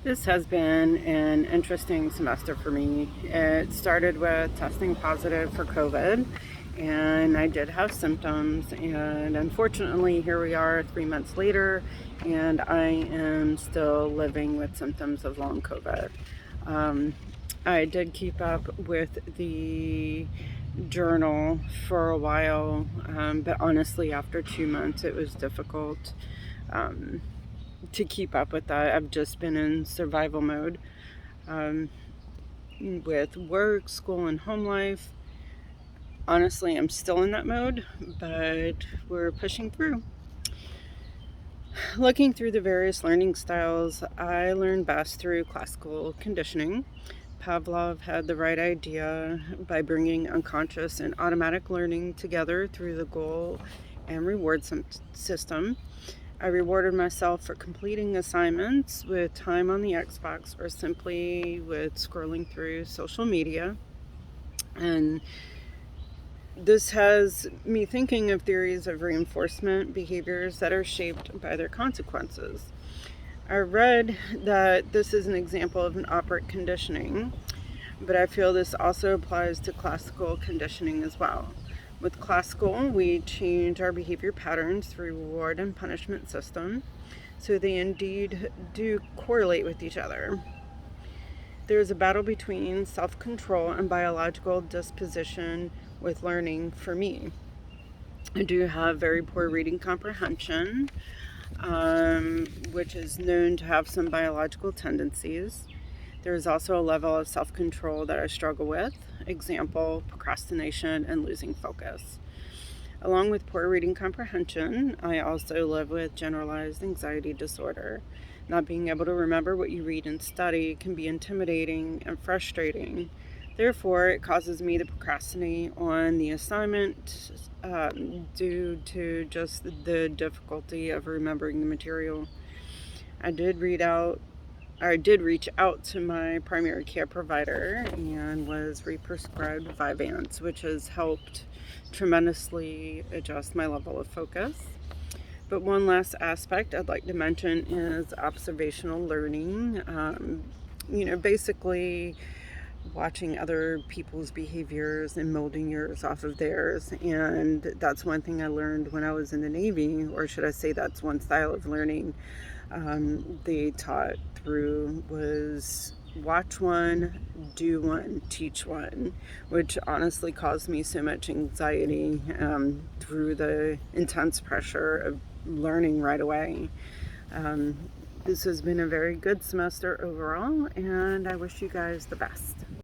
This has been an interesting semester for me. It started with testing positive for COVID, and I did have symptoms. And unfortunately, here we are 3 months later, and I am still living with symptoms of long COVID. Um, I did keep up with the journal for a while, but honestly, after 2 months, it was difficult. Um, to keep up with that. I've just been in survival mode um, with work, school, and home life. Honestly, I'm still in that mode, but we're pushing through. Looking through the various learning styles, I learn best through classical conditioning. Pavlov had the right idea by bringing unconscious and automatic learning together through the goal and reward system. I rewarded myself for completing assignments with time on the Xbox or simply with scrolling through social media. And this has me thinking of theories of reinforcement behaviors that are shaped by their consequences. I read that this is an example of an operant conditioning, but I feel this also applies to classical conditioning as well. With classical, we change our behavior patterns through reward and punishment system, so they indeed do correlate with each other. There is a battle between self-control and biological disposition with learning for me. I do have very poor reading comprehension, which is known to have some biological tendencies. There is also a level of self-control that I struggle with. Example, procrastination and losing focus. Along with poor reading comprehension, I also live with generalized anxiety disorder. Not being able to remember what you read and study can be intimidating and frustrating. Therefore, it causes me to procrastinate on the assignment due to just the difficulty of remembering the material. I did reach out to my primary care provider and was re-prescribed Vyvanse, which has helped tremendously adjust my level of focus. But one last aspect I'd like to mention is observational learning. Basically watching other people's behaviors and molding yours off of theirs. And that's one thing I learned when I was in the Navy, or should I say that's one style of learning they taught through was watch one, do one, teach one, which honestly caused me so much anxiety through the intense pressure of learning right away. Um, this has been a very good semester overall, and I wish you guys the best.